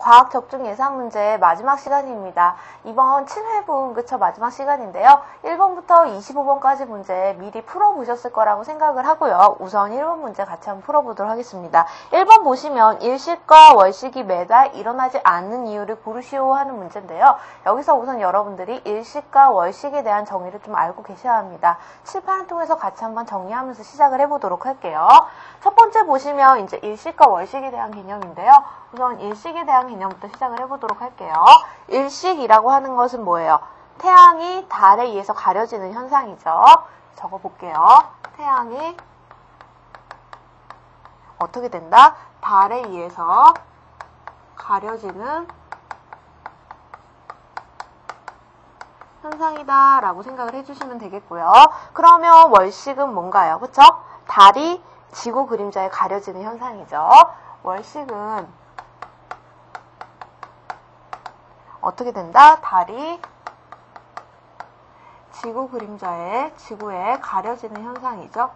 과학 적중 예상 문제 마지막 시간입니다. 이번 7회분 그쵸 마지막 시간인데요. 1번부터 25번까지 문제 미리 풀어보셨을 거라고 생각을 하고요. 우선 1번 문제 같이 한번 풀어보도록 하겠습니다. 1번 보시면 일식과 월식이 매달 일어나지 않는 이유를 고르시오 하는 문제인데요. 여기서 우선 여러분들이 일식과 월식에 대한 정의를 좀 알고 계셔야 합니다. 칠판을 통해서 같이 한번 정리하면서 시작을 해보도록 할게요. 첫 번째 보시면 이제 일식과 월식에 대한 개념인데요. 우선 일식에 대한 개념부터 시작을 해보도록 할게요. 일식이라고 하는 것은 뭐예요? 태양이 달에 의해서 가려지는 현상이죠. 적어볼게요. 태양이 어떻게 된다? 달에 의해서 가려지는 현상이다 라고 생각을 해주시면 되겠고요. 그러면 월식은 뭔가요? 그쵸? 달이 지구 그림자에 가려지는 현상이죠. 월식은 어떻게 된다? 달이 지구 그림자에, 지구에 가려지는 현상이죠.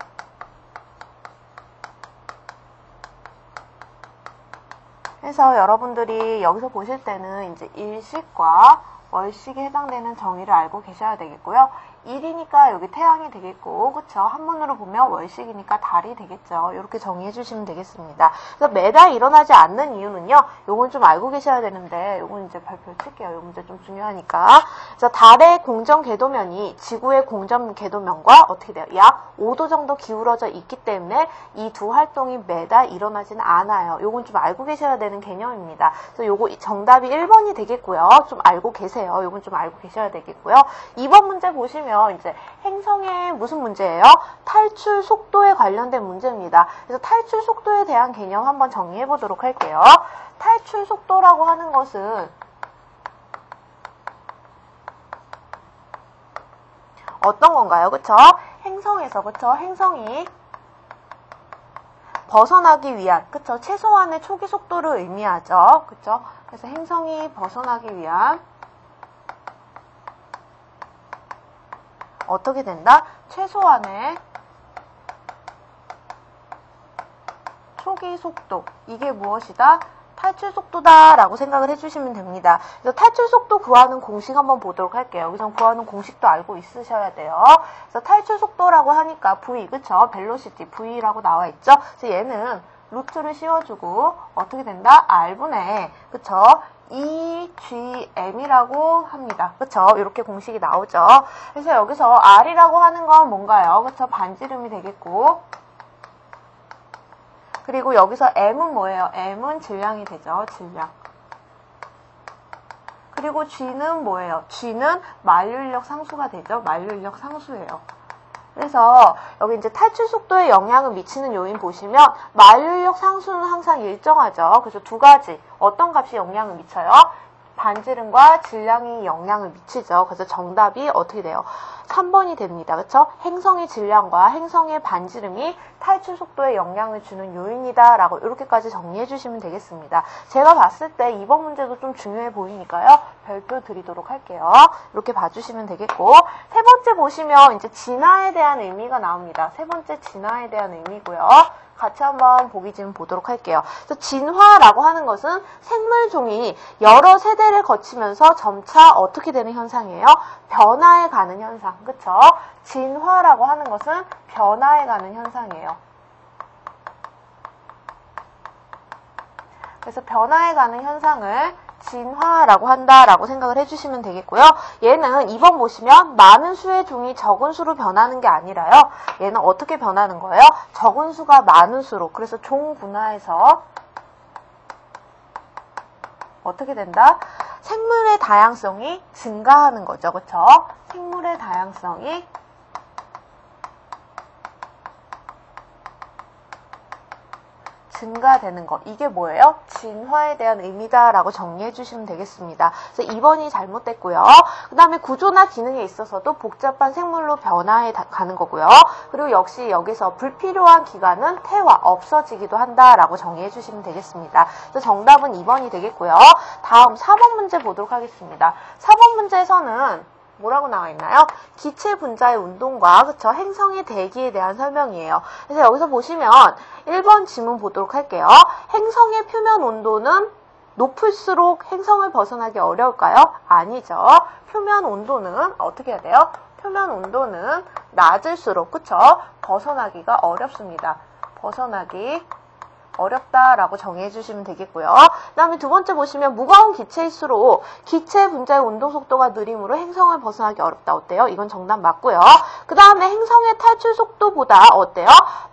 그래서 여러분들이 여기서 보실 때는 이제 일식과 월식에 해당되는 정의를 알고 계셔야 되겠고요. 일이니까 여기 태양이 되겠고, 그쵸? 한문으로 보면 월식이니까 달이 되겠죠. 이렇게 정의해 주시면 되겠습니다. 그래서 매달 일어나지 않는 이유는요, 요건 좀 알고 계셔야 되는데, 요건 이제 발표 칠게요. 요 문제 좀 중요하니까. 그래서 달의 공전 궤도면이 지구의 공전 궤도면과 어떻게 돼요? 약 5도 정도 기울어져 있기 때문에 이 두 활동이 매달 일어나지는 않아요. 요건 좀 알고 계셔야 되는 개념입니다. 그래서 요거 정답이 1번이 되겠고요. 좀 알고 계세요. 요건 좀 알고 계셔야 되겠고요. 2번 문제 보시면 이제 행성의 무슨 문제예요? 탈출 속도에 관련된 문제입니다. 그래서 탈출 속도에 대한 개념 한번 정리해 보도록 할게요. 탈출 속도라고 하는 것은 어떤 건가요? 그쵸? 행성에서, 그쵸? 행성이 벗어나기 위한, 그쵸? 최소한의 초기 속도를 의미하죠. 그쵸? 그래서 행성이 벗어나기 위한 어떻게 된다? 최소한의 초기 속도. 이게 무엇이다? 탈출 속도다 라고 생각을 해주시면 됩니다. 그래서 탈출 속도 구하는 공식 한번 보도록 할게요. 여기서 구하는 공식도 알고 있으셔야 돼요. 그래서 탈출 속도라고 하니까 V, 그쵸? 벨로시티 V라고 나와 있죠? 그래서 얘는 루트를 씌워주고 어떻게 된다? R분의, 그쵸? EGM이라고 합니다. 그쵸? 이렇게 공식이 나오죠. 그래서 여기서 R이라고 하는 건 뭔가요? 그쵸? 반지름이 되겠고, 그리고 여기서 M은 뭐예요? M은 질량이 되죠. 질량. 그리고 G는 뭐예요? G는 만류인력 상수가 되죠. 만류인력 상수예요. 그래서 여기 이제 탈출 속도에 영향을 미치는 요인 보시면 만류인력 상수는 항상 일정하죠. 그래서 두 가지 어떤 값이 영향을 미쳐요? 반지름과 질량이 영향을 미치죠. 그래서 정답이 어떻게 돼요? 3번이 됩니다. 그쵸? 행성의 질량과 행성의 반지름이 탈출 속도에 영향을 주는 요인이다 라고 이렇게까지 정리해 주시면 되겠습니다. 제가 봤을 때 이번 문제도 좀 중요해 보이니까요. 별표 드리도록 할게요. 이렇게 봐주시면 되겠고, 세 번째 보시면 이제 진화에 대한 의미가 나옵니다. 세 번째 진화에 대한 의미고요. 같이 한번 보기 좀 보도록 할게요. 그래서 진화라고 하는 것은 생물종이 여러 세대를 거치면서 점차 어떻게 되는 현상이에요? 변화해 가는 현상. 그쵸? 진화라고 하는 것은 변화해 가는 현상이에요. 그래서 변화해 가는 현상을 진화라고 한다라고 생각을 해주시면 되겠고요. 얘는 2번 보시면 많은 수의 종이 적은 수로 변하는 게 아니라요. 얘는 어떻게 변하는 거예요? 적은 수가 많은 수로. 그래서 종분화해서 어떻게 된다? 생물의 다양성이 증가하는 거죠. 그쵸? 생물의 다양성이 증가되는 것. 이게 뭐예요? 진화에 대한 의미다라고 정리해 주시면 되겠습니다. 그래서 2번이 잘못됐고요. 그 다음에 구조나 기능에 있어서도 복잡한 생물로 변화해 가는 거고요. 그리고 역시 여기서 불필요한 기관은 태화, 없어지기도 한다라고 정리해 주시면 되겠습니다. 그래서 정답은 2번이 되겠고요. 다음 4번 문제 보도록 하겠습니다. 4번 문제에서는 뭐라고 나와 있나요? 기체 분자의 운동과 그쵸? 행성의 대기에 대한 설명이에요. 그래서 여기서 보시면 1번 지문 보도록 할게요. 행성의 표면 온도는 높을수록 행성을 벗어나기 어려울까요? 아니죠. 표면 온도는 어떻게 해야 돼요? 표면 온도는 낮을수록, 그쵸? 벗어나기가 어렵습니다. 벗어나기 어렵다라고 정의해주시면 되겠고요. 그 다음에 두 번째 보시면 무거운 기체일수록 기체 분자의 운동 속도가 느림으로 행성을 벗어나기 어렵다. 어때요? 이건 정답 맞고요. 그 다음에 행성의 탈출 속도보다 어때요?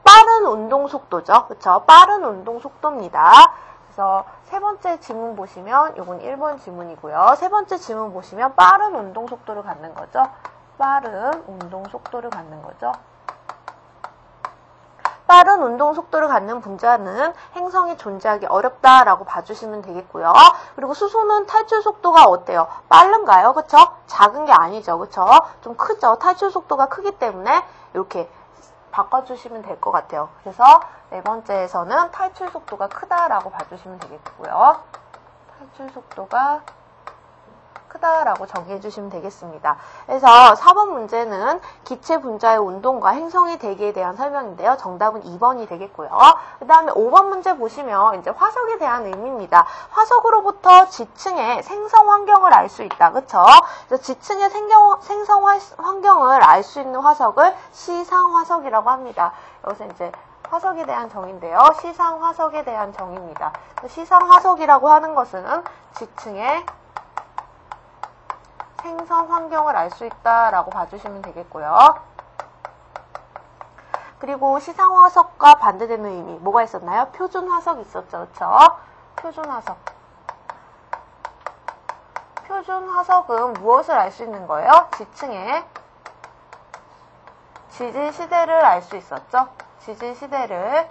빠른 운동 속도죠. 그쵸? 빠른 운동 속도입니다. 그래서 세 번째 지문 보시면 이건 1번 지문이고요. 세 번째 지문 보시면 빠른 운동 속도를 갖는 거죠. 빠른 운동 속도를 갖는 거죠. 빠른 운동 속도를 갖는 분자는 행성이 존재하기 어렵다라고 봐주시면 되겠고요. 그리고 수소는 탈출 속도가 어때요? 빠른가요? 그쵸? 작은 게 아니죠. 그쵸? 좀 크죠? 탈출 속도가 크기 때문에 이렇게 바꿔주시면 될 것 같아요. 그래서 네 번째에서는 탈출 속도가 크다라고 봐주시면 되겠고요. 탈출 속도가 크다라고 정의해 주시면 되겠습니다. 그래서 4번 문제는 기체 분자의 운동과 행성의 대기에 대한 설명인데요. 정답은 2번이 되겠고요. 그 다음에 5번 문제 보시면 이제 화석에 대한 의미입니다. 화석으로부터 지층의 생성 환경을 알 수 있다. 그쵸? 그래서 지층의 생성 환경을 알 수 있는 화석을 시상 화석이라고 합니다. 여기서 이제 화석에 대한 정의인데요. 시상 화석에 대한 정의입니다. 시상 화석이라고 하는 것은 지층의 생성 환경을 알 수 있다라고 봐주시면 되겠고요. 그리고 시상 화석과 반대되는 의미 뭐가 있었나요? 표준 화석 있었죠, 그렇죠? 표준 화석. 표준 화석은 무엇을 알 수 있는 거예요? 지층의 지질 시대를 알 수 있었죠. 지질 시대를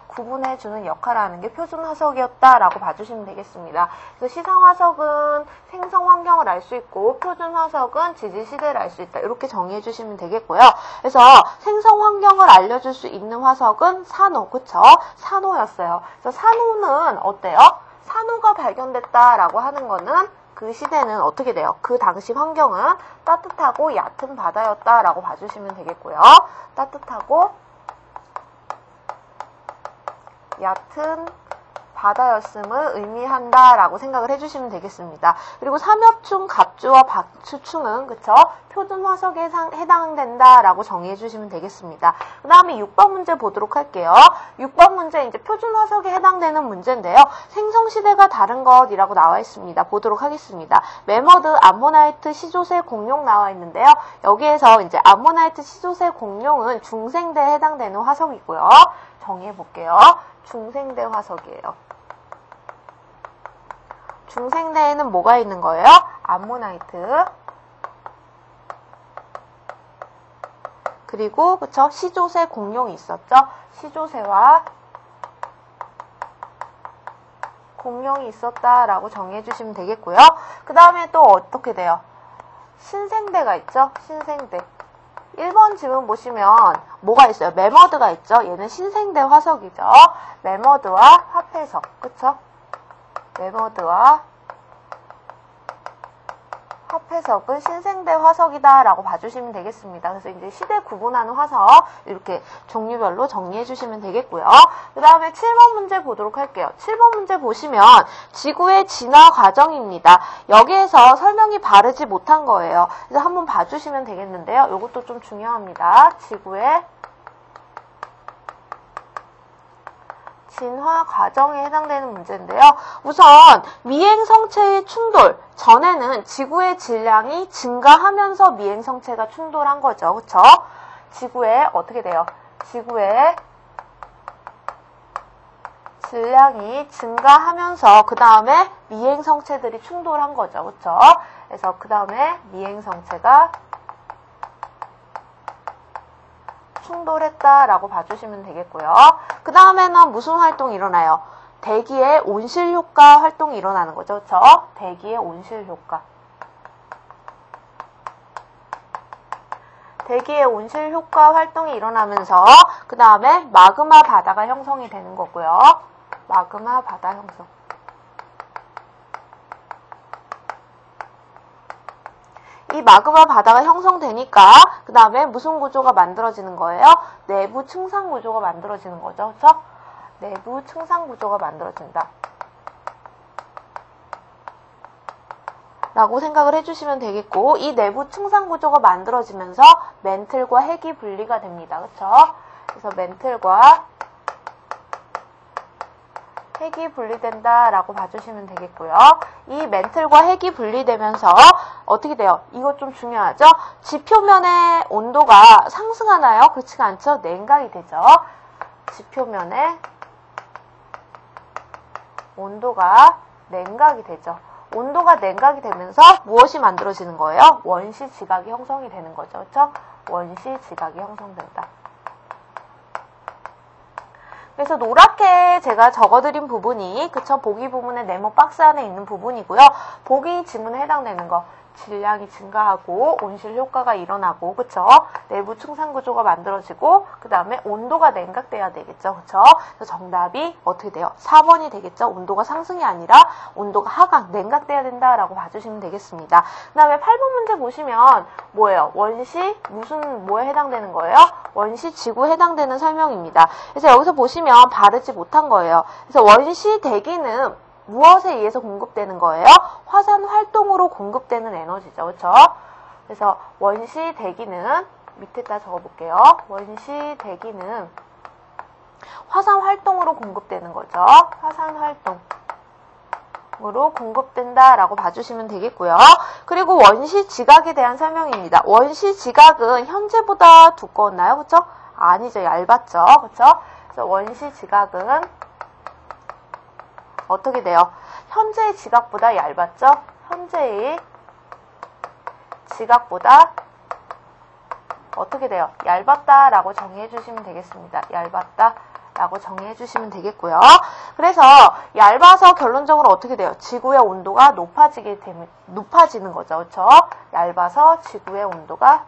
구분해주는 역할을 하는 게 표준 화석이었다라고 봐주시면 되겠습니다. 그래서 시상 화석은 생성 환경을 알 수 있고 표준 화석은 지질 시대를 알 수 있다. 이렇게 정의해주시면 되겠고요. 그래서 생성 환경을 알려줄 수 있는 화석은 산호, 그쵸? 산호였어요. 그래서 산호는 어때요? 산호가 발견됐다라고 하는 거는 그 시대는 어떻게 돼요? 그 당시 환경은 따뜻하고 얕은 바다였다라고 봐주시면 되겠고요. 따뜻하고 얕은 바다였음을 의미한다라고 생각을 해주시면 되겠습니다. 그리고 삼엽충, 갑주와 박추충은 그쵸? 표준 화석에 해당된다라고 정의해주시면 되겠습니다. 그 다음에 6번 문제 보도록 할게요. 6번 문제 이제 표준 화석에 해당되는 문제인데요. 생성 시대가 다른 것이라고 나와 있습니다. 보도록 하겠습니다. 메머드, 암모나이트, 시조새, 공룡 나와 있는데요. 여기에서 이제 암모나이트, 시조새, 공룡은 중생대에 해당되는 화석이고요. 정의해 볼게요. 중생대 화석이에요. 중생대에는 뭐가 있는 거예요? 암모나이트. 그리고 그쵸? 시조새, 공룡이 있었죠? 시조새와 공룡이 있었다라고 정의해 주시면 되겠고요. 그 다음에 또 어떻게 돼요? 신생대가 있죠? 신생대. 1번 지문 보시면 뭐가 있어요? 메머드가 있죠? 얘는 신생대 화석이죠. 메머드와 화폐석. 그쵸? 메머드와 화폐석은 신생대 화석이다 라고 봐주시면 되겠습니다. 그래서 이제 시대 구분하는 화석 이렇게 종류별로 정리해 주시면 되겠고요. 그 다음에 7번 문제 보도록 할게요. 7번 문제 보시면 지구의 진화 과정입니다. 여기에서 설명이 바르지 못한 거예요. 그래서 한번 봐주시면 되겠는데요. 이것도 좀 중요합니다. 지구의 진화 과정에 해당되는 문제인데요. 우선 미행성체의 충돌 전에는 지구의 질량이 증가하면서 미행성체가 충돌한 거죠. 그쵸? 지구에 어떻게 돼요? 지구의 질량이 증가하면서 그 다음에 미행성체들이 충돌한 거죠. 그쵸? 그래서 그 다음에 미행성체가 충돌했다라고 봐주시면 되겠고요. 그 다음에는 무슨 활동이 일어나요? 대기의 온실 효과 활동이 일어나는 거죠. 그렇죠? 대기의 온실 효과. 대기의 온실 효과 활동이 일어나면서 그 다음에 마그마 바다가 형성이 되는 거고요. 마그마 바다 형성. 이 마그마 바다가 형성되니까 그 다음에 무슨 구조가 만들어지는 거예요? 내부 층상 구조가 만들어지는 거죠. 그렇죠? 내부 층상 구조가 만들어진다. 라고 생각을 해주시면 되겠고, 이 내부 층상 구조가 만들어지면서 멘틀과 핵이 분리가 됩니다. 그쵸? 그래서 멘틀과 핵이 분리된다라고 봐주시면 되겠고요. 이 멘틀과 핵이 분리되면서 어떻게 돼요? 이거 좀 중요하죠? 지표면의 온도가 상승하나요? 그렇지가 않죠? 냉각이 되죠. 지표면의 온도가 냉각이 되죠. 온도가 냉각이 되면서 무엇이 만들어지는 거예요? 원시 지각이 형성이 되는 거죠. 그렇죠? 원시 지각이 형성된다. 그래서 노랗게 제가 적어드린 부분이, 그쵸? 보기 부분의 네모 박스 안에 있는 부분이고요. 보기 지문에 해당되는 거. 질량이 증가하고 온실 효과가 일어나고, 그쵸? 내부 층상 구조가 만들어지고, 그 다음에 온도가 냉각돼야 되겠죠. 그쵸? 그래서 정답이 어떻게 돼요? 4번이 되겠죠? 온도가 상승이 아니라 온도가 하강, 냉각돼야 된다라고 봐주시면 되겠습니다. 그 다음에 8번 문제 보시면 뭐예요? 원시 무슨 뭐에 해당되는 거예요? 원시 지구에 해당되는 설명입니다. 그래서 여기서 보시면 바르지 못한 거예요. 그래서 원시 대기는 무엇에 의해서 공급되는 거예요? 화산 활동으로 공급되는 에너지죠. 그렇죠? 그래서 원시 대기는 밑에다 적어볼게요. 원시 대기는 화산 활동으로 공급되는 거죠. 화산 활동으로 공급된다라고 봐주시면 되겠고요. 그리고 원시 지각에 대한 설명입니다. 원시 지각은 현재보다 두꺼웠나요? 그렇죠? 아니죠. 얇았죠. 그렇죠? 그래서 원시 지각은 어떻게 돼요? 현재의 지각보다 얇았죠? 현재의 지각보다 어떻게 돼요? 얇았다라고 정의해 주시면 되겠습니다. 얇았다라고 정의해 주시면 되겠고요. 그래서 얇아서 결론적으로 어떻게 돼요? 지구의 온도가 높아지는 거죠. 그렇죠? 얇아서 지구의 온도가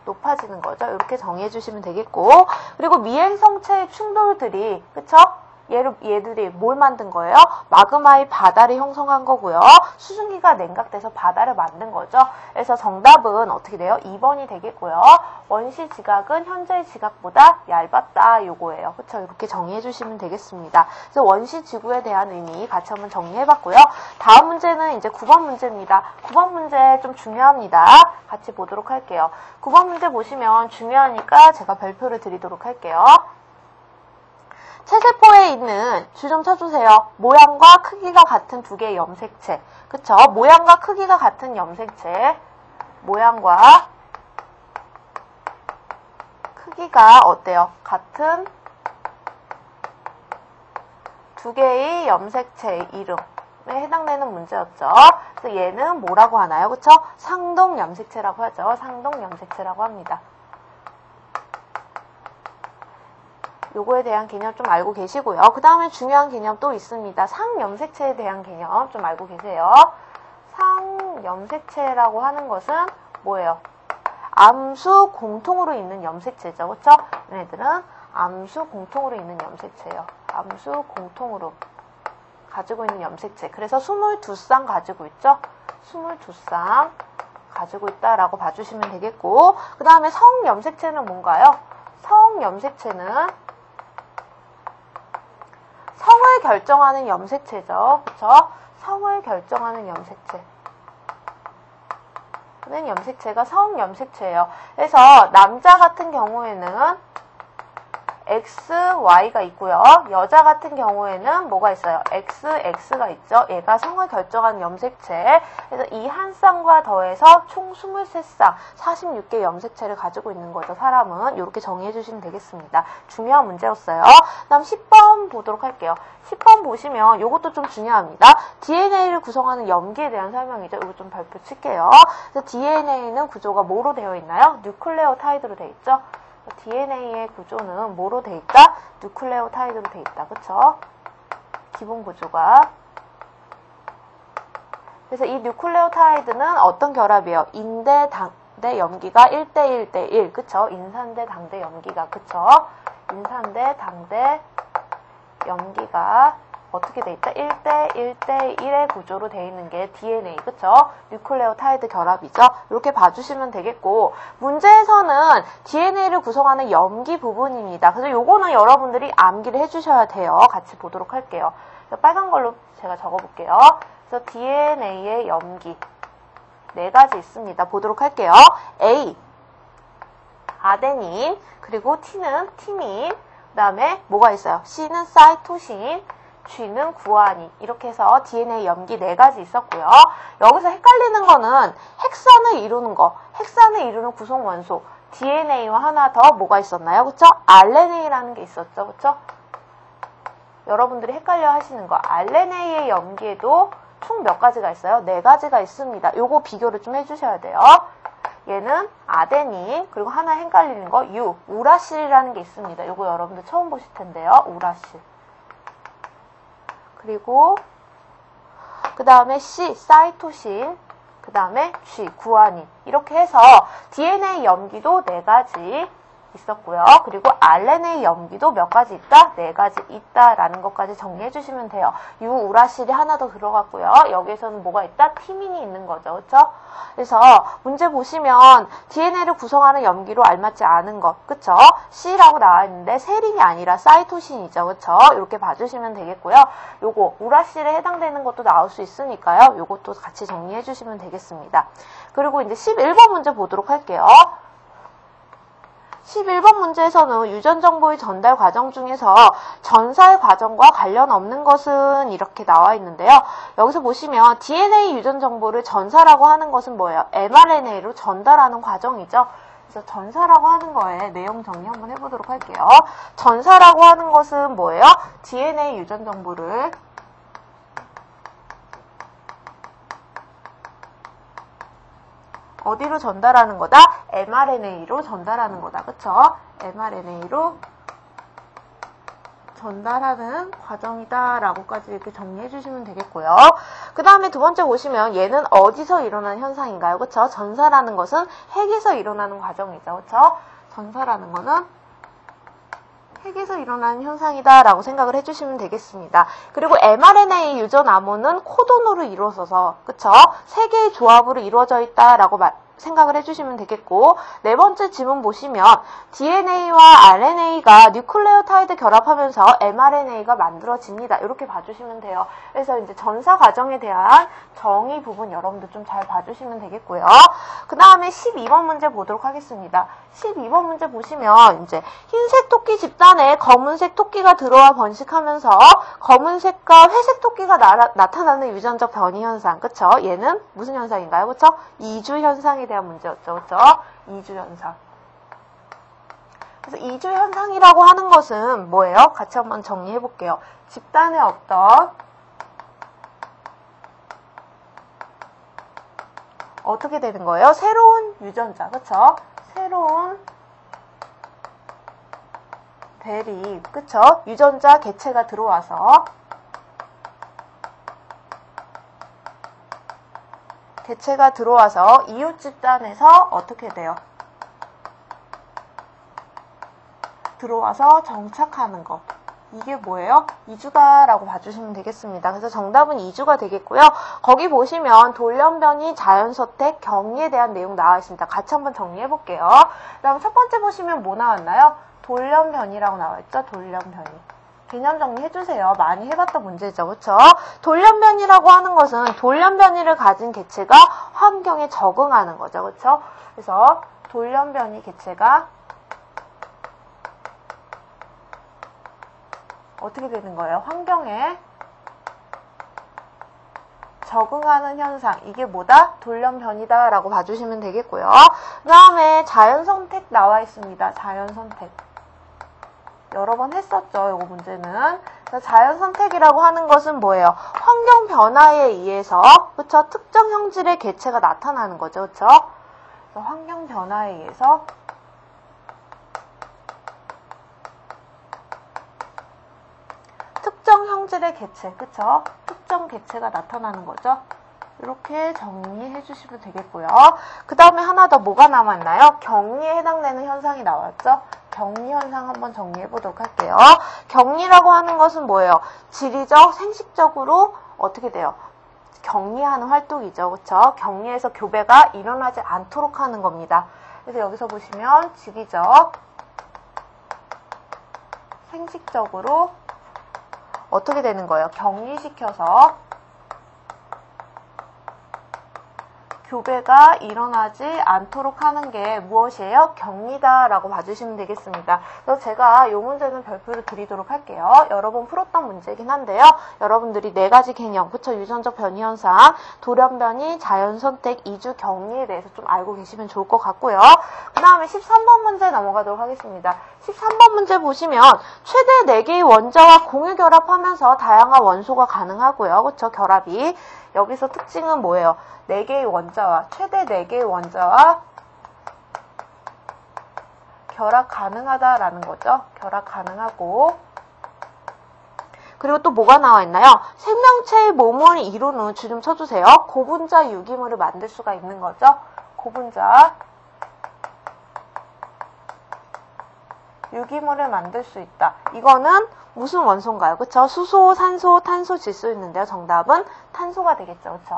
높아지는 거죠. 이렇게 정의해 주시면 되겠고, 그리고 미행성체의 충돌들이, 그쵸? 얘들이 뭘 만든 거예요? 마그마의 바다를 형성한 거고요. 수증기가 냉각돼서 바다를 만든 거죠. 그래서 정답은 어떻게 돼요? 2번이 되겠고요. 원시 지각은 현재의 지각보다 얇았다 요거예요. 그쵸? 이렇게 정의해 주시면 되겠습니다. 그래서 원시 지구에 대한 의미 같이 한번 정리해 봤고요. 다음 문제는 이제 9번 문제입니다. 9번 문제 좀 중요합니다. 같이 보도록 할게요. 9번 문제 보시면 중요하니까 제가 별표를 드리도록 할게요. 체세포에 있는, 줄 좀 쳐주세요. 모양과 크기가 같은 두 개의 염색체. 그쵸? 모양과 크기가 같은 염색체. 모양과 크기가 어때요? 같은 두 개의 염색체의 이름에 해당되는 문제였죠. 그래서 얘는 뭐라고 하나요? 그쵸? 상동 염색체라고 하죠. 상동 염색체라고 합니다. 요거에 대한 개념 좀 알고 계시고요. 그 다음에 중요한 개념 또 있습니다. 상염색체에 대한 개념 좀 알고 계세요. 상염색체라고 하는 것은 뭐예요? 암수 공통으로 있는 염색체죠. 그렇죠? 얘네들은 암수 공통으로 있는 염색체예요. 암수 공통으로 가지고 있는 염색체. 그래서 22쌍 가지고 있죠? 22쌍 가지고 있다라고 봐주시면 되겠고, 그 다음에 성염색체는 뭔가요? 성염색체는 성을 결정하는 염색체죠. 그쵸? 성을 결정하는 염색체. 는 염색체가 성염색체예요. 그래서 남자 같은 경우에는 X, Y가 있고요. 여자 같은 경우에는 뭐가 있어요? X, X가 있죠. 얘가 성을 결정하는 염색체. 그래서 이 한 쌍과 더해서 총 23쌍, 46개 염색체를 가지고 있는 거죠. 사람은. 이렇게 정의해 주시면 되겠습니다. 중요한 문제였어요. 다음 10번 보도록 할게요. 10번 보시면 이것도 좀 중요합니다. DNA를 구성하는 염기에 대한 설명이죠. 이거 좀 발표 칠게요. 그래서 DNA는 구조가 뭐로 되어 있나요? 뉴클레오타이드로 되어 있죠. DNA의 구조는 뭐로 돼 있다? 뉴클레오타이드로 돼 있다. 그쵸? 기본 구조가. 그래서 이 뉴클레오타이드는 어떤 결합이에요? 인대, 당대, 염기가 1대 1대1. 그쵸? 인산대, 당대, 염기가. 그쵸? 인산대, 당대, 염기가 어떻게 돼 있다? 1대 1대 1의 구조로 돼 있는 게 DNA, 그쵸? 뉴클레오타이드 결합이죠? 이렇게 봐주시면 되겠고, 문제에서는 DNA를 구성하는 염기 부분입니다. 그래서 요거는 여러분들이 암기를 해주셔야 돼요. 같이 보도록 할게요. 빨간 걸로 제가 적어볼게요. 그래서 DNA의 염기 4가지 있습니다. 보도록 할게요. A, 아데닌, 그리고 T는 티민, 그 다음에 뭐가 있어요? C는 사이토신, G는 구아닌. 이렇게 해서 DNA 염기 4가지 있었고요. 여기서 헷갈리는 거는 핵산을 이루는 거, 핵산을 이루는 구성 원소, DNA와 하나 더 뭐가 있었나요? 그쵸? RNA라는 게 있었죠. 그쵸? 여러분들이 헷갈려 하시는 거. RNA의 염기에도 총 몇 가지가 있어요? 4가지가 있습니다. 요거 비교를 좀 해주셔야 돼요. 얘는 아데닌, 그리고 하나 헷갈리는 거 U, 우라실이라는 게 있습니다. 요거 여러분들 처음 보실 텐데요. 우라실. 그리고 그 다음에 C, 사이토신, 그 다음에 G, 구아닌. 이렇게 해서 DNA 염기도 4가지 있었고요. 그리고 RNA 염기도 몇 가지 있다? 4가지 있다라는 것까지 정리해 주시면 돼요. 유우라실이 하나 더 들어갔고요. 여기에서는 뭐가 있다? 티민이 있는 거죠. 그쵸? 그래서 문제 보시면 DNA를 구성하는 염기로 알맞지 않은 것, 그쵸? C라고 나와 있는데 세린이 아니라 사이토신이죠. 그쵸? 이렇게 봐주시면 되겠고요. 요거 우라실에 해당되는 것도 나올 수 있으니까요. 요것도 같이 정리해 주시면 되겠습니다. 그리고 이제 11번 문제 보도록 할게요. 11번 문제에서는 유전 정보의 전달 과정 중에서 전달 과정과 관련 없는 것은 이렇게 나와 있는데요. 여기서 보시면 DNA 유전 정보를 전사라고 하는 것은 뭐예요? mRNA로 전달하는 과정이죠. 그래서 전사라고 하는 거에 내용 정리 한번 해보도록 할게요. 전사라고 하는 것은 뭐예요? DNA 유전 정보를 어디로 전달하는 거다? mRNA로 전달하는 거다. 그쵸? mRNA로 전달하는 과정이다 라고까지 이렇게 정리해 주시면 되겠고요. 그 다음에 두 번째 보시면 얘는 어디서 일어나는 현상인가요? 그쵸? 전사라는 것은 핵에서 일어나는 과정이죠. 그쵸? 전사라는 거는 핵에서 일어나는 현상이다 라고 생각을 해주시면 되겠습니다. 그리고 mRNA 유전 암호는 코돈으로 이루어져서, 그쵸? 3개의 조합으로 이루어져 있다 라고 생각을 해주시면 되겠고, 네 번째 지문 보시면 DNA와 RNA가 뉴클레오타이드 결합하면서 mRNA가 만들어집니다. 이렇게 봐주시면 돼요. 그래서 이제 전사 과정에 대한 정의 부분 여러분들 좀 잘 봐주시면 되겠고요. 그 다음에 12번 문제 보도록 하겠습니다. 12번 문제 보시면 이제 흰색 토끼 집단에 검은색 토끼가 들어와 번식하면서 검은색과 회색 토끼가 나타나는 유전적 변이 현상. 그쵸? 얘는 무슨 현상인가요? 그쵸? 이주 현상에 대한 문제였죠. 그쵸? 이주 현상. 그래서 이주 현상이라고 하는 것은 뭐예요? 같이 한번 정리해 볼게요. 집단의 어떤 어떻게 되는 거예요? 새로운 유전자, 그쵸? 새로운 대립, 그쵸? 유전자 개체가 들어와서 이웃 집단에서 어떻게 돼요? 들어와서 정착하는 거. 이게 뭐예요? 이주다라고 봐주시면 되겠습니다. 그래서 정답은 이주가 되겠고요. 거기 보시면 돌연변이, 자연선택, 격리에 대한 내용 나와 있습니다. 같이 한번 정리해 볼게요. 그 다음 첫 번째 보시면 뭐 나왔나요? 돌연변이라고 나와 있죠? 돌연변이. 개념 정리해 주세요. 많이 해봤던 문제죠. 그쵸? 돌연변이라고 하는 것은 돌연변이를 가진 개체가 환경에 적응하는 거죠. 그쵸? 그래서 돌연변이 개체가 어떻게 되는 거예요? 환경에 적응하는 현상. 이게 뭐다? 돌연변이다 라고 봐주시면 되겠고요. 그 다음에 자연선택 나와 있습니다. 자연선택. 여러 번 했었죠. 이거 문제는. 자연선택이라고 하는 것은 뭐예요? 환경 변화에 의해서, 그쵸? 특정 형질의 개체가 나타나는 거죠. 그쵸? 그래서 환경 변화에 의해서 특정 형질의 개체, 그쵸? 특정 개체가 나타나는 거죠. 이렇게 정리해 주시면 되겠고요. 그 다음에 하나 더 뭐가 남았나요? 격리에 해당되는 현상이 나왔죠? 격리 현상 한번 정리해 보도록 할게요. 격리라고 하는 것은 뭐예요? 지리적, 생식적으로 어떻게 돼요? 격리하는 활동이죠. 그쵸? 격리에서 교배가 일어나지 않도록 하는 겁니다. 그래서 여기서 보시면 지리적, 생식적으로 어떻게 되는 거예요? 격리시켜서 교배가 일어나지 않도록 하는 게 무엇이에요? 격리다라고 봐주시면 되겠습니다. 그래서 제가 이 문제는 별표를 드리도록 할게요. 여러 번 풀었던 문제긴 한데요. 여러분들이 네 가지 개념, 그쵸? 유전적 변이 현상, 돌연변이, 자연선택, 이주, 격리에 대해서 좀 알고 계시면 좋을 것 같고요. 그 다음에 13번 문제 넘어가도록 하겠습니다. 13번 문제 보시면 최대 4개의 원자와 공유 결합하면서 다양한 원소가 가능하고요. 그쵸? 결합이. 여기서 특징은 뭐예요? 4개의 원자와, 최대 4개의 원자와 결합 가능하다라는 거죠. 결합 가능하고. 그리고 또 뭐가 나와 있나요? 생명체의 몸을 이루는, 줄 좀 쳐주세요. 고분자 유기물을 만들 수가 있는 거죠. 고분자 유기물을 만들 수 있다. 이거는 무슨 원소인가요? 그쵸? 수소, 산소, 탄소, 질소 있는데요. 정답은 탄소가 되겠죠. 그쵸?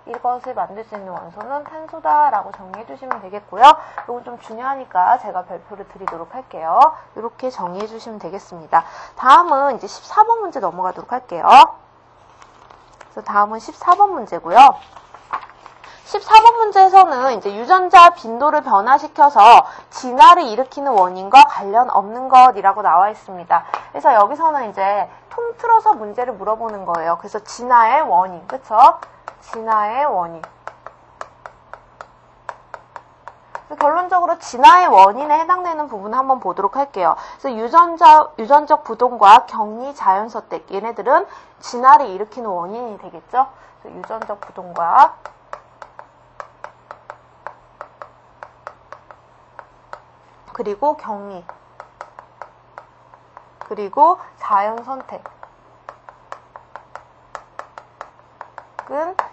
이것을 만들 수 있는 원소는 탄소다라고 정리해 주시면 되겠고요. 이건 좀 중요하니까 제가 별표를 드리도록 할게요. 이렇게 정리해 주시면 되겠습니다. 다음은 이제 14번 문제 넘어가도록 할게요. 그래서 다음은 14번 문제고요. 14번 문제에서는 이제 유전자 빈도를 변화시켜서 진화를 일으키는 원인과 관련 없는 것이라고 나와 있습니다. 그래서 여기서는 이제 통틀어서 문제를 물어보는 거예요. 그래서 진화의 원인, 그쵸? 진화의 원인. 그래서 결론적으로 진화의 원인에 해당되는 부분을 한번 보도록 할게요. 그래서 유전적 부동과 격리, 자연선택, 얘네들은 진화를 일으키는 원인이 되겠죠? 그래서 유전적 부동과 그리고 격리, 그리고 자연선택은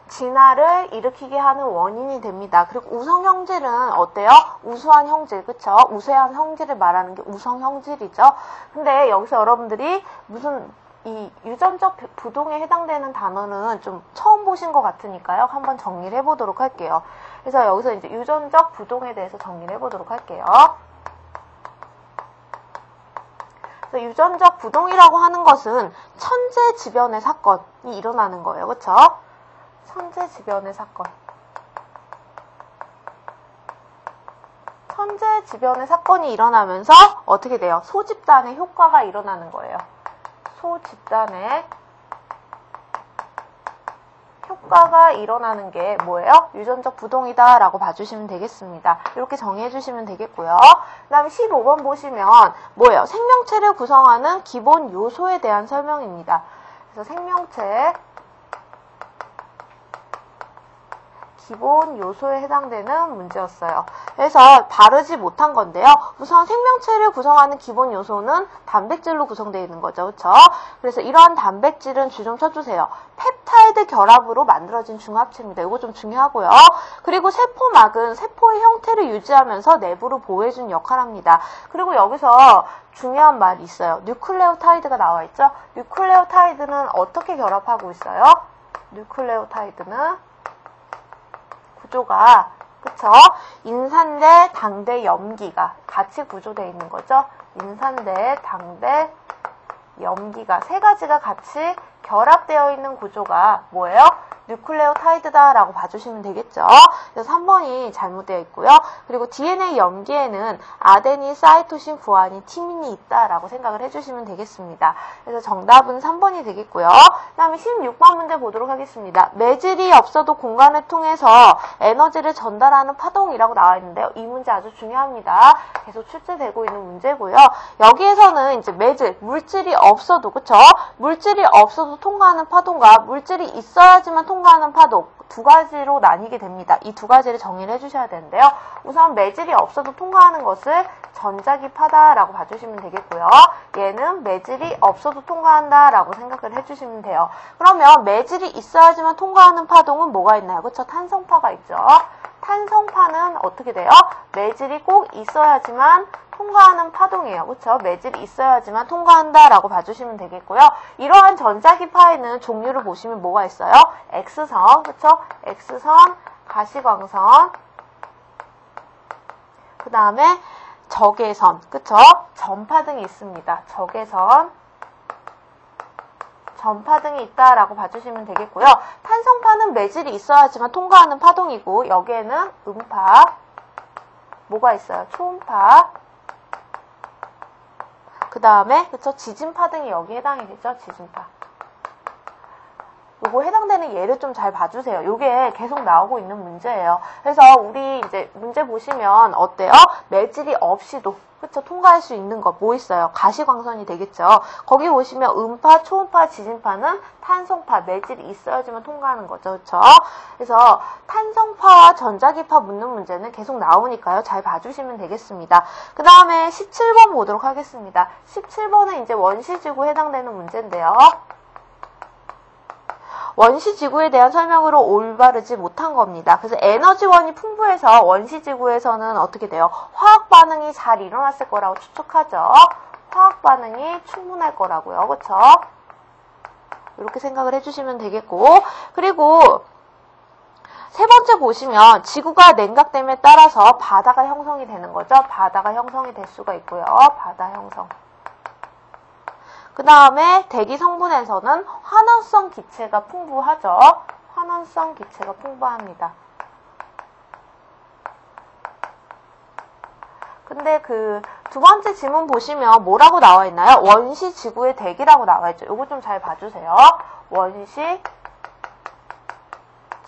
진화를 일으키게 하는 원인이 됩니다. 그리고 우성형질은 어때요? 우수한 형질, 그쵸? 우세한 형질을 말하는 게 우성형질이죠. 근데 여기서 여러분들이 무슨 이 유전적 부동에 해당되는 단어는 좀 처음 보신 것 같으니까요. 한번 정리를 해보도록 할게요. 그래서 여기서 이제 유전적 부동에 대해서 정리를 해보도록 할게요. 유전적 부동이라고 하는 것은 천재지변의 사건이 일어나는 거예요. 그쵸? 천재지변의 사건. 천재지변의 사건이 일어나면서 어떻게 돼요? 소집단의 효과가 일어나는 거예요. 소집단의 효과가 일어나는 게 뭐예요? 유전적 부동이다 라고 봐주시면 되겠습니다. 이렇게 정의해 주시면 되겠고요. 그 다음에 15번 보시면 뭐예요? 생명체를 구성하는 기본 요소에 대한 설명입니다. 그래서 생명체 기본 요소에 해당되는 문제였어요. 그래서 바르지 못한 건데요. 우선 생명체를 구성하는 기본 요소는 단백질로 구성되어 있는 거죠. 그렇죠? 그래서 이러한 단백질은 줄 좀 쳐주세요. 펩타이드 결합으로 만들어진 중합체입니다. 이거 좀 중요하고요. 그리고 세포막은 세포의 형태를 유지하면서 내부를 보호해주는 역할을 합니다. 그리고 여기서 중요한 말이 있어요. 뉴클레오타이드가 나와 있죠? 뉴클레오타이드는 어떻게 결합하고 있어요? 뉴클레오타이드는 구조가, 그쵸? 인산대, 당대, 염기가 같이 구조되어 있는 거죠. 인산대, 당대, 염기가 세 가지가 같이 결합되어 있는 구조가 뭐예요? 뉴클레오타이드다라고 봐주시면 되겠죠. 그래서 3번이 잘못되어 있고요. 그리고 DNA 염기에는 아데닌, 사이토신, 구아닌, 티민이 있다라고 생각을 해주시면 되겠습니다. 그래서 정답은 3번이 되겠고요. 그 다음에 16번 문제 보도록 하겠습니다. 매질이 없어도 공간을 통해서 에너지를 전달하는 파동이라고 나와 있는데요. 이 문제 아주 중요합니다. 계속 출제되고 있는 문제고요. 여기에서는 이제 매질, 물질이 없어도, 그쵸? 물질이 없어도 통과하는 파동과 물질이 있어야지만 통과하는 파동, 두 가지로 나뉘게 됩니다. 이 두 가지를 정의를 해주셔야 되는데요. 우선 매질이 없어도 통과하는 것을 전자기파다라고 봐주시면 되겠고요. 얘는 매질이 없어도 통과한다라고 생각을 해주시면 돼요. 그러면 매질이 있어야지만 통과하는 파동은 뭐가 있나요? 그쵸? 탄성파가 있죠. 탄성파는 어떻게 돼요? 매질이 꼭 있어야지만 통과하는 파동이에요. 그쵸? 매질이 있어야지만 통과한다라고 봐주시면 되겠고요. 이러한 전자기파에는 종류를 보시면 뭐가 있어요? X선, 그쵸? X선, 가시광선, 그 다음에 적외선, 그쵸? 전파 등이 있습니다. 적외선, 전파등이 있다라고 봐주시면 되겠고요. 탄성파는 매질이 있어야지만 통과하는 파동이고 여기에는 음파, 뭐가 있어요? 초음파, 그 다음에 그쵸? 지진파 등이 여기 해당이 되죠? 지진파. 요거 해당되는 예를 좀 잘 봐주세요. 요게 계속 나오고 있는 문제예요. 그래서 우리 이제 문제 보시면 어때요? 매질이 없이도 그쵸? 통과할 수 있는 거 뭐 있어요? 가시광선이 되겠죠. 거기 보시면 음파, 초음파, 지진파는 탄성파, 매질이 있어야지만 통과하는 거죠. 그쵸? 그래서 탄성파와 전자기파 묻는 문제는 계속 나오니까요. 잘 봐주시면 되겠습니다. 그 다음에 17번 보도록 하겠습니다. 17번은 이제 원시지구에 해당되는 문제인데요. 원시지구에 대한 설명으로 올바르지 못한 겁니다. 그래서 에너지원이 풍부해서 원시지구에서는 어떻게 돼요? 화학반응이 잘 일어났을 거라고 추측하죠. 화학반응이 충분할 거라고요. 그쵸? 이렇게 생각을 해주시면 되겠고, 그리고 세 번째 보시면 지구가 냉각됨에 따라서 바다가 형성이 되는 거죠. 바다가 형성이 될 수가 있고요. 바다 형성. 그 다음에 대기 성분에서는 환원성 기체가 풍부하죠. 환원성 기체가 풍부합니다. 근데 그 두 번째 지문 보시면 뭐라고 나와 있나요? 원시 지구의 대기라고 나와 있죠. 요거 좀 잘 봐주세요. 원시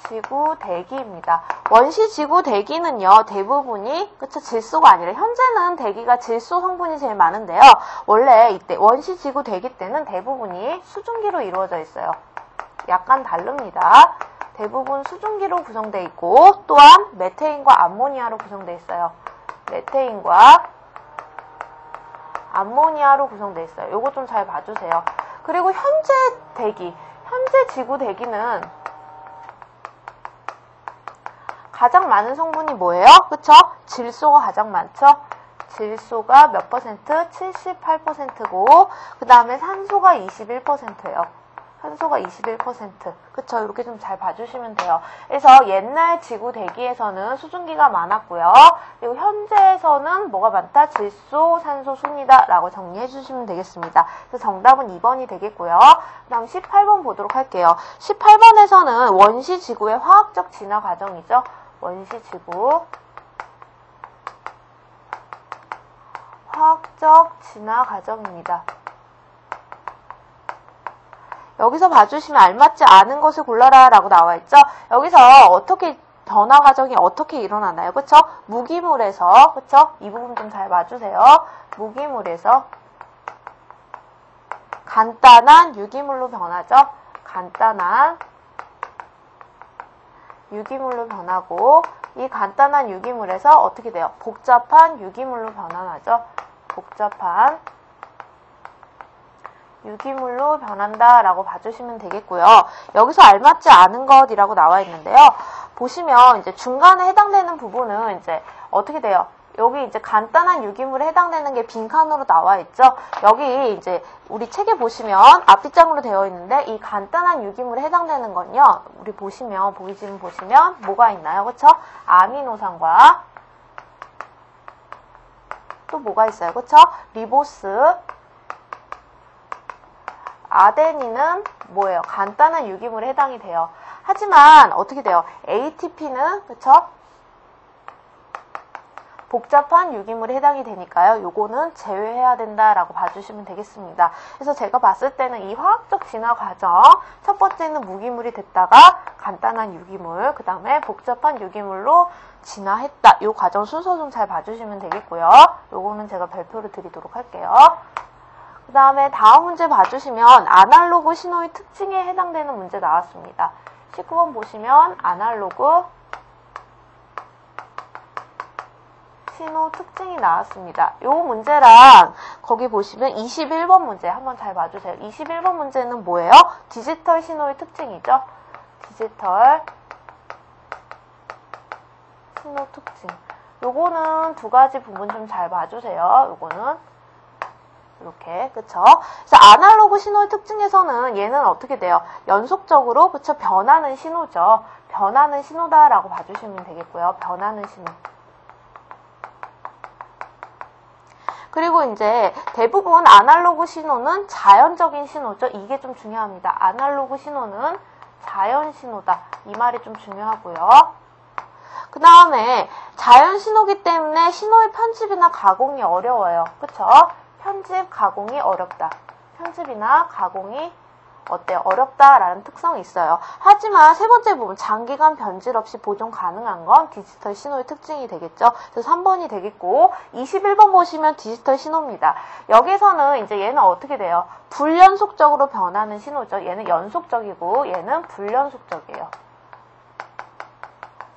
지구 대기입니다. 원시 지구 대기는요, 대부분이, 그쵸, 질소가 아니라, 현재는 대기가 질소 성분이 제일 많은데요. 원래 이때, 원시 지구 대기 때는 대부분이 수증기로 이루어져 있어요. 약간 다릅니다. 대부분 수증기로 구성되어 있고, 또한 메테인과 암모니아로 구성되어 있어요. 메테인과 암모니아로 구성되어 있어요. 요거 좀 잘 봐주세요. 그리고 현재 대기, 현재 지구 대기는 가장 많은 성분이 뭐예요? 그쵸? 질소가 가장 많죠? 질소가 몇 퍼센트? 78%고, 그 다음에 산소가 21%예요. 산소가 21%. 그쵸? 이렇게 좀 잘 봐주시면 돼요. 그래서 옛날 지구 대기에서는 수증기가 많았고요. 그리고 현재에서는 뭐가 많다? 질소, 산소, 순이다 라고 정리해 주시면 되겠습니다. 그래서 정답은 2번이 되겠고요. 그 다음 18번 보도록 할게요. 18번에서는 원시 지구의 화학적 진화 과정이죠. 원시지구 화학적 진화 과정입니다. 여기서 봐주시면 알맞지 않은 것을 골라라 라고 나와 있죠. 여기서 어떻게 변화 과정이 어떻게 일어나나요? 그쵸? 무기물에서, 그쵸? 이 부분 좀 잘 봐주세요. 무기물에서 간단한 유기물로 변하죠. 간단한 유기물로 변하고, 이 간단한 유기물에서 어떻게 돼요? 복잡한 유기물로 변환하죠. 복잡한 유기물로 변한다 라고 봐주시면 되겠고요. 여기서 알맞지 않은 것이라고 나와 있는데요. 보시면 이제 중간에 해당되는 부분은 이제 어떻게 돼요? 여기 이제 간단한 유기물에 해당되는 게 빈칸으로 나와 있죠. 여기 이제 우리 책에 보시면 앞뒷장으로 되어 있는데 이 간단한 유기물에 해당되는 건요. 우리 보시면 보기 지문 보시면 뭐가 있나요? 그쵸? 아미노산과 또 뭐가 있어요? 그쵸? 리보스, 아데닌은 뭐예요? 간단한 유기물에 해당이 돼요. 하지만 어떻게 돼요? ATP는 그쵸? 복잡한 유기물에 해당이 되니까요. 요거는 제외해야 된다라고 봐주시면 되겠습니다. 그래서 제가 봤을 때는 이 화학적 진화 과정, 첫 번째는 무기물이 됐다가 간단한 유기물, 그 다음에 복잡한 유기물로 진화했다. 요 과정 순서 좀 잘 봐주시면 되겠고요. 요거는 제가 별표를 드리도록 할게요. 그 다음에 다음 문제 봐주시면 아날로그 신호의 특징에 해당되는 문제 나왔습니다. 19번 보시면 아날로그 신호 특징이 나왔습니다. 요 문제랑 거기 보시면 21번 문제 한번 잘 봐주세요. 21번 문제는 뭐예요? 디지털 신호의 특징이죠. 디지털 신호 특징. 요거는 두 가지 부분 좀 잘 봐주세요. 요거는 이렇게, 그쵸? 그래서 아날로그 신호의 특징에서는 얘는 어떻게 돼요? 연속적으로, 그쵸? 변하는 신호죠. 변하는 신호다라고 봐주시면 되겠고요. 변하는 신호. 그리고 이제 대부분 아날로그 신호는 자연적인 신호죠. 이게 좀 중요합니다. 아날로그 신호는 자연 신호다. 이 말이 좀 중요하고요. 그 다음에 자연 신호기 때문에 신호의 편집이나 가공이 어려워요. 그쵸? 편집, 가공이 어렵다. 편집이나 가공이 어때요? 어렵다라는 특성이 있어요. 하지만 세 번째 부분, 장기간 변질 없이 보존 가능한 건 디지털 신호의 특징이 되겠죠. 그래서 3번이 되겠고, 21번 보시면 디지털 신호입니다. 여기서는 이제 얘는 어떻게 돼요? 불연속적으로 변하는 신호죠. 얘는 연속적이고, 얘는 불연속적이에요.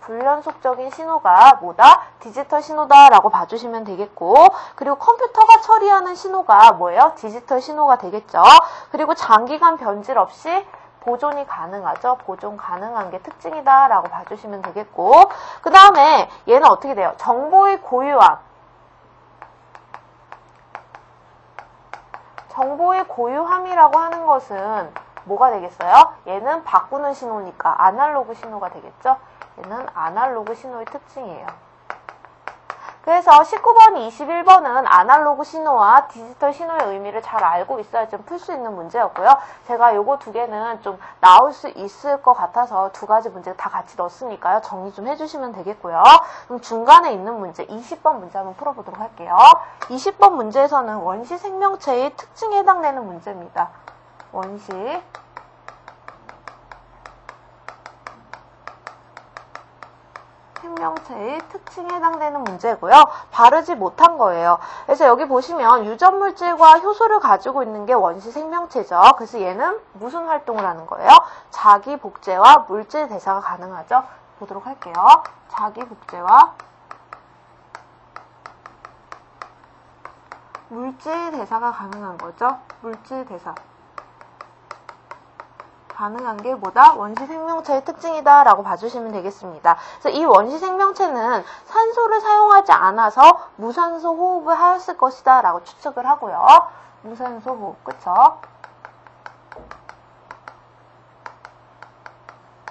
불연속적인 신호가 뭐다? 디지털 신호다라고 봐주시면 되겠고, 그리고 컴퓨터가 처리하는 신호가 뭐예요? 디지털 신호가 되겠죠. 그리고 장기간 변질 없이 보존이 가능하죠. 보존 가능한 게 특징이다라고 봐주시면 되겠고, 그 다음에 얘는 어떻게 돼요? 정보의 고유함. 정보의 고유함이라고 하는 것은 뭐가 되겠어요? 얘는 바꾸는 신호니까 아날로그 신호가 되겠죠. 얘는 아날로그 신호의 특징이에요. 그래서 19번, 21번은 아날로그 신호와 디지털 신호의 의미를 잘 알고 있어야 좀 풀 수 있는 문제였고요. 제가 요거 두 개는 좀 나올 수 있을 것 같아서 두 가지 문제 다 같이 넣었으니까요. 정리 좀 해주시면 되겠고요. 그럼 중간에 있는 문제, 20번 문제 한번 풀어보도록 할게요. 20번 문제에서는 원시 생명체의 특징에 해당되는 문제입니다. 원시 생명체의 특징에 해당되는 문제고요. 바르지 못한 거예요. 그래서 여기 보시면 유전물질과 효소를 가지고 있는 게 원시 생명체죠. 그래서 얘는 무슨 활동을 하는 거예요? 자기 복제와 물질 대사가 가능하죠. 보도록 할게요. 자기 복제와 물질 대사가 가능한 거죠. 물질 대사. 가능한 게 뭐다? 원시 생명체의 특징이다 라고 봐주시면 되겠습니다. 그래서 이 원시 생명체는 산소를 사용하지 않아서 무산소 호흡을 하였을 것이다 라고 추측을 하고요. 무산소 호흡, 그쵸?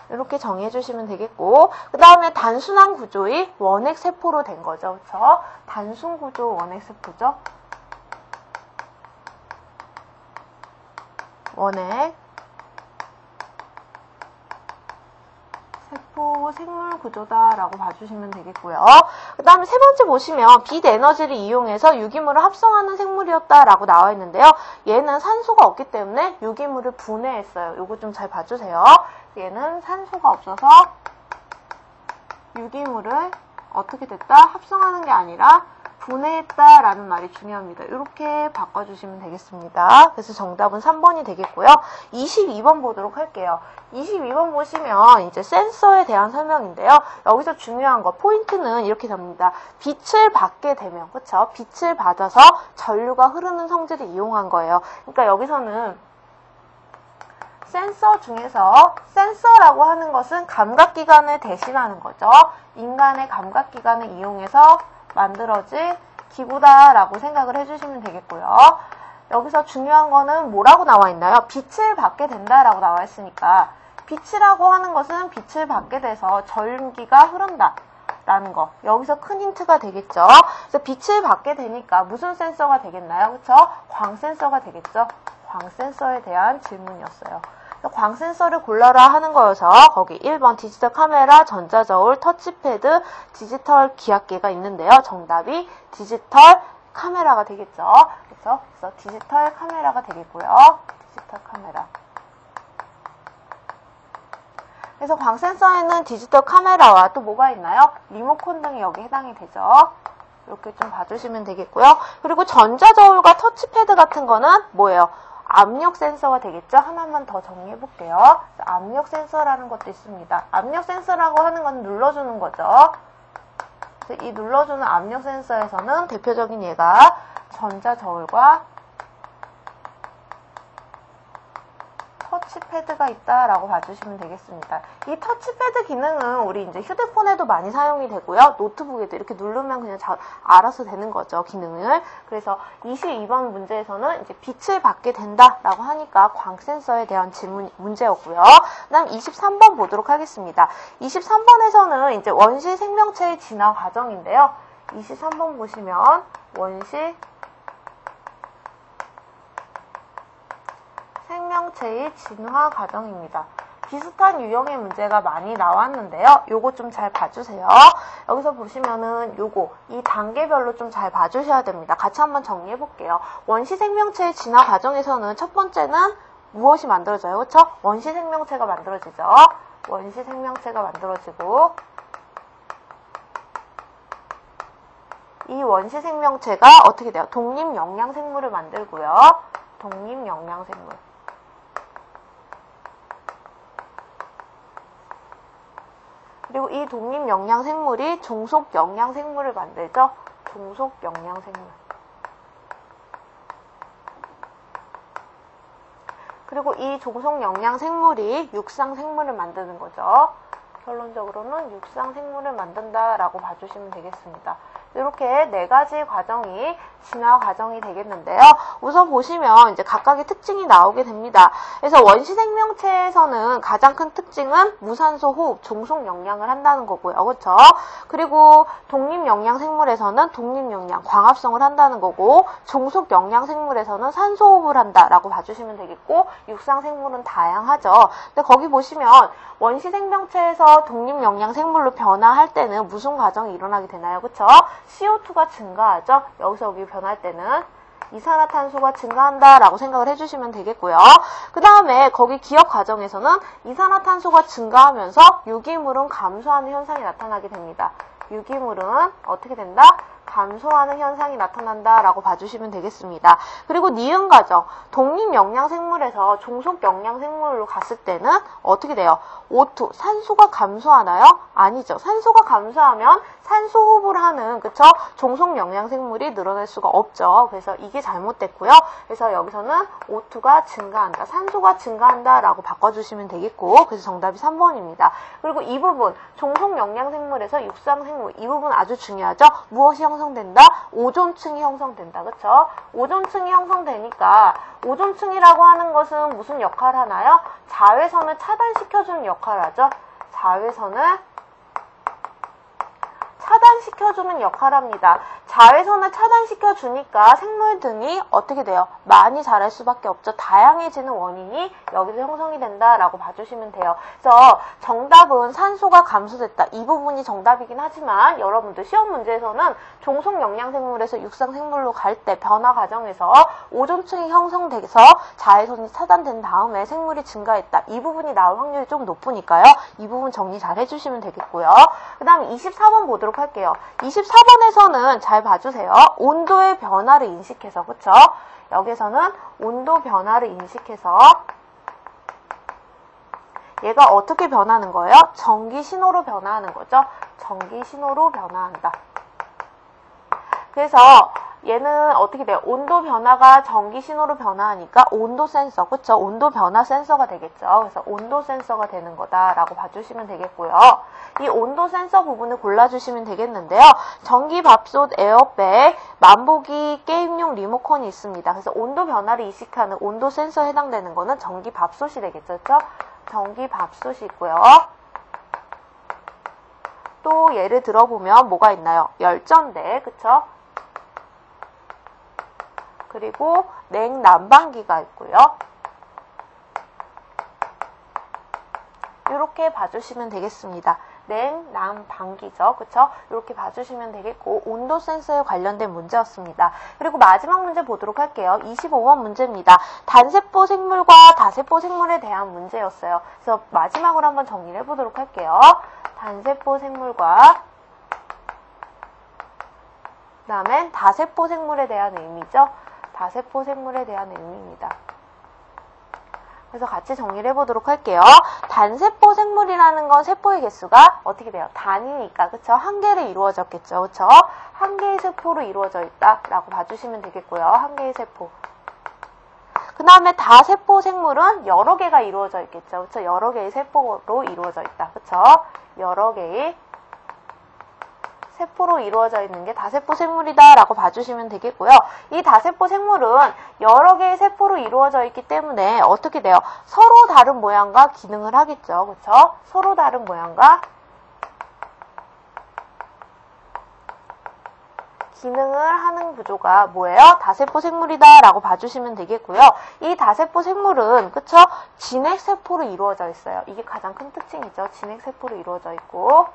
이렇게 정의해주시면 되겠고, 그 다음에 단순한 구조의 원핵세포로 된 거죠. 그쵸? 단순 구조 원핵세포죠. 원핵 세포 생물 구조다라고 봐주시면 되겠고요. 그 다음에 세 번째 보시면 빛 에너지를 이용해서 유기물을 합성하는 생물이었다라고 나와 있는데요. 얘는 산소가 없기 때문에 유기물을 분해했어요. 요거 좀 잘 봐주세요. 얘는 산소가 없어서 유기물을 어떻게 됐다? 합성하는 게 아니라 분해했다라는 말이 중요합니다. 이렇게 바꿔주시면 되겠습니다. 그래서 정답은 3번이 되겠고요. 22번 보도록 할게요. 22번 보시면 이제 센서에 대한 설명인데요. 여기서 중요한 거, 포인트는 이렇게 됩니다. 빛을 받게 되면, 그쵸? 빛을 받아서 전류가 흐르는 성질을 이용한 거예요. 그러니까 여기서는 센서 중에서 센서라고 하는 것은 감각기관을 대신하는 거죠. 인간의 감각기관을 이용해서 만들어진 기구다라고 생각을 해주시면 되겠고요. 여기서 중요한 거는 뭐라고 나와 있나요? 빛을 받게 된다라고 나와 있으니까 빛이라고 하는 것은 빛을 받게 돼서 전기가 흐른다라는 거. 여기서 큰 힌트가 되겠죠. 그래서 빛을 받게 되니까 무슨 센서가 되겠나요? 그렇죠? 광 센서가 되겠죠. 광 센서에 대한 질문이었어요. 광 센서를 골라라 하는 거여서 거기 1번 디지털 카메라, 전자저울, 터치패드, 디지털 기압계가 있는데요. 정답이 디지털 카메라가 되겠죠. 그래서 디지털 카메라가 되겠고요. 디지털 카메라. 그래서 광 센서에는 디지털 카메라와 또 뭐가 있나요? 리모컨 등이 여기 해당이 되죠. 이렇게 좀 봐주시면 되겠고요. 그리고 전자저울과 터치패드 같은 거는 뭐예요? 압력 센서가 되겠죠? 하나만 더 정리해 볼게요. 압력 센서라는 것도 있습니다. 압력 센서라고 하는 건 눌러주는 거죠. 이 눌러주는 압력 센서에서는 대표적인 예가 전자저울과 터치패드가 있다라고 봐주시면 되겠습니다. 이 터치패드 기능은 우리 이제 휴대폰에도 많이 사용이 되고요. 노트북에도 이렇게 누르면 그냥 알아서 되는 거죠, 기능을. 그래서 22번 문제에서는 이제 빛을 받게 된다라고 하니까 광 센서에 대한 문제였고요. 그다음 23번 보도록 하겠습니다. 23번에서는 이제 원시 생명체의 진화 과정인데요. 23번 보시면 원시 생명체의 진화 과정입니다. 비슷한 유형의 문제가 많이 나왔는데요. 요거 좀 잘 봐주세요. 여기서 보시면은 요거 이 단계별로 좀 잘 봐주셔야 됩니다. 같이 한번 정리해 볼게요. 원시 생명체의 진화 과정에서는 첫 번째는 무엇이 만들어져요? 그렇죠? 원시 생명체가 만들어지죠. 원시 생명체가 만들어지고 이 원시 생명체가 어떻게 돼요? 독립 영양 생물을 만들고요. 독립 영양 생물. 그리고 이 독립 영양 생물이 종속 영양 생물을 만들죠. 종속 영양 생물. 그리고 이 종속 영양 생물이 육상 생물을 만드는 거죠. 결론적으로는 육상 생물을 만든다라고 봐주시면 되겠습니다. 이렇게 네 가지 과정이 진화 과정이 되겠는데요. 우선 보시면 이제 각각의 특징이 나오게 됩니다. 그래서 원시 생명체에서는 가장 큰 특징은 무산소 호흡, 종속 영양을 한다는 거고요. 그렇죠? 그리고 독립 영양 생물에서는 독립 영양, 광합성을 한다는 거고, 종속 영양 생물에서는 산소 호흡을 한다라고 봐주시면 되겠고, 육상 생물은 다양하죠. 근데 거기 보시면 원시 생명체에서 독립 영양 생물로 변화할 때는 무슨 과정이 일어나게 되나요? 그렇죠? CO2가 증가하죠. 여기서 여기 변할 때는 이산화탄소가 증가한다라고 생각을 해주시면 되겠고요. 그 다음에 거기 기억 과정에서는 이산화탄소가 증가하면서 유기물은 감소하는 현상이 나타나게 됩니다. 유기물은 어떻게 된다? 감소하는 현상이 나타난다라고 봐주시면 되겠습니다. 그리고 니은 과정, 독립 영양 생물에서 종속 영양 생물로 갔을 때는 어떻게 돼요? O2, 산소가 감소하나요? 아니죠. 산소가 감소하면 산소 호흡을 하는 그쵸? 종속 영양 생물이 늘어날 수가 없죠. 그래서 이게 잘못됐고요. 그래서 여기서는 O2가 증가한다, 산소가 증가한다라고 바꿔주시면 되겠고, 그래서 정답이 3번입니다. 그리고 이 부분, 종속 영양 생물에서 육상 생물, 이 부분 아주 중요하죠. 무엇이 형성된다? 오존층이 형성된다. 그쵸? 오존층이 형성되니까 오존층이라고 하는 것은 무슨 역할을 하나요? 자외선을 차단시켜주는 역할을 하죠. 자외선을 차단시켜주는 역할을 합니다. 자외선을 차단시켜주니까 생물들이 어떻게 돼요? 많이 자랄 수밖에 없죠. 다양해지는 원인이 여기서 형성이 된다라고 봐주시면 돼요. 그래서 정답은 산소가 감소됐다. 이 부분이 정답이긴 하지만 여러분들 시험 문제에서는 종속 영양 생물에서 육상 생물로 갈 때 변화 과정에서 오존층이 형성돼서 자외선이 차단된 다음에 생물이 증가했다. 이 부분이 나올 확률이 좀 높으니까요. 이 부분 정리 잘 해주시면 되겠고요. 그 다음에 24번 보도록 할게요. 24번에서는 잘 봐주세요. 온도의 변화를 인식해서, 그쵸? 여기서는 온도 변화를 인식해서 얘가 어떻게 변하는 거예요? 전기 신호로 변화하는 거죠. 전기 신호로 변화한다. 그래서 얘는 어떻게 돼요? 온도 변화가 전기 신호로 변화하니까 온도 센서, 그쵸? 온도 변화 센서가 되겠죠. 그래서 온도 센서가 되는 거다라고 봐주시면 되겠고요. 이 온도 센서 부분을 골라주시면 되겠는데요. 전기밥솥, 에어백, 만보기, 게임용 리모컨이 있습니다. 그래서 온도 변화를 인식하는 온도 센서에 해당되는 거는 전기밥솥이 되겠죠. 그쵸? 전기밥솥이 있고요. 또 예를 들어보면 뭐가 있나요? 열전대, 그쵸? 그리고 냉난방기가 있고요. 이렇게 봐주시면 되겠습니다. 냉난방기죠. 그쵸? 이렇게 봐주시면 되겠고, 온도 센서에 관련된 문제였습니다. 그리고 마지막 문제 보도록 할게요. 25번 문제입니다. 단세포 생물과 다세포 생물에 대한 문제였어요. 그래서 마지막으로 한번 정리를 해보도록 할게요. 단세포 생물과 그 다음엔 다세포 생물에 대한 의미죠. 다세포 생물에 대한 의미입니다. 그래서 같이 정리를 해보도록 할게요. 단세포 생물이라는 건 세포의 개수가 어떻게 돼요? 단이니까, 그쵸? 한 개로 이루어졌겠죠, 그쵸? 한 개의 세포로 이루어져 있다라고 봐주시면 되겠고요. 한 개의 세포. 그 다음에 다세포 생물은 여러 개가 이루어져 있겠죠, 그쵸? 여러 개의 세포로 이루어져 있다, 그쵸? 여러 개의 세포로 이루어져 있는 게 다세포 생물이다 라고 봐주시면 되겠고요. 이 다세포 생물은 여러 개의 세포로 이루어져 있기 때문에 어떻게 돼요? 서로 다른 모양과 기능을 하겠죠. 그쵸? 서로 다른 모양과 기능을 하는 구조가 뭐예요? 다세포 생물이다 라고 봐주시면 되겠고요. 이 다세포 생물은 그쵸? 진핵세포로 이루어져 있어요. 이게 가장 큰 특징이죠. 진핵세포로 이루어져 있고,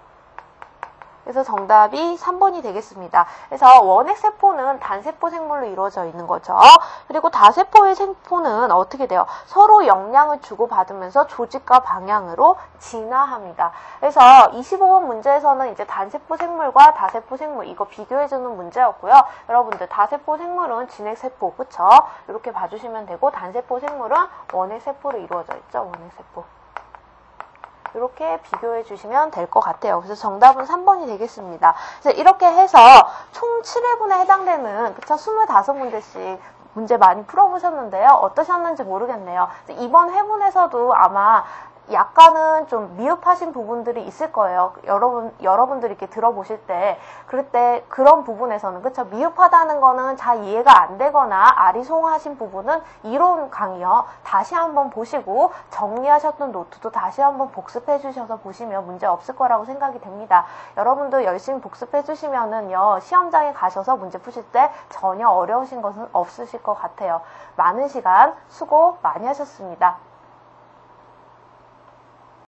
그래서 정답이 3번이 되겠습니다. 그래서 원핵세포는 단세포 생물로 이루어져 있는 거죠. 그리고 다세포의 세포는 어떻게 돼요? 서로 영향을 주고받으면서 조직과 방향으로 진화합니다. 그래서 25번 문제에서는 이제 단세포 생물과 다세포 생물 이거 비교해주는 문제였고요. 여러분들 다세포 생물은 진핵세포, 그쵸? 이렇게 봐주시면 되고, 단세포 생물은 원핵세포로 이루어져 있죠. 원핵세포. 이렇게 비교해 주시면 될 것 같아요. 그래서 정답은 3번이 되겠습니다. 그래서 이렇게 해서 총 7회분에 해당되는, 그쵸? 25문제씩 문제 많이 풀어보셨는데요. 어떠셨는지 모르겠네요. 이번 회분에서도 아마 약간은 좀 미흡하신 부분들이 있을 거예요. 여러분들이 이렇게 들어보실 때, 그럴 때 그런 부분에서는, 그쵸? 미흡하다는 거는 잘 이해가 안 되거나 아리송하신 부분은 이론 강의요. 다시 한번 보시고 정리하셨던 노트도 다시 한번 복습해 주셔서 보시면 문제 없을 거라고 생각이 됩니다. 여러분도 열심히 복습해 주시면은요, 시험장에 가셔서 문제 푸실 때 전혀 어려우신 것은 없으실 것 같아요. 많은 시간 수고 많이 하셨습니다.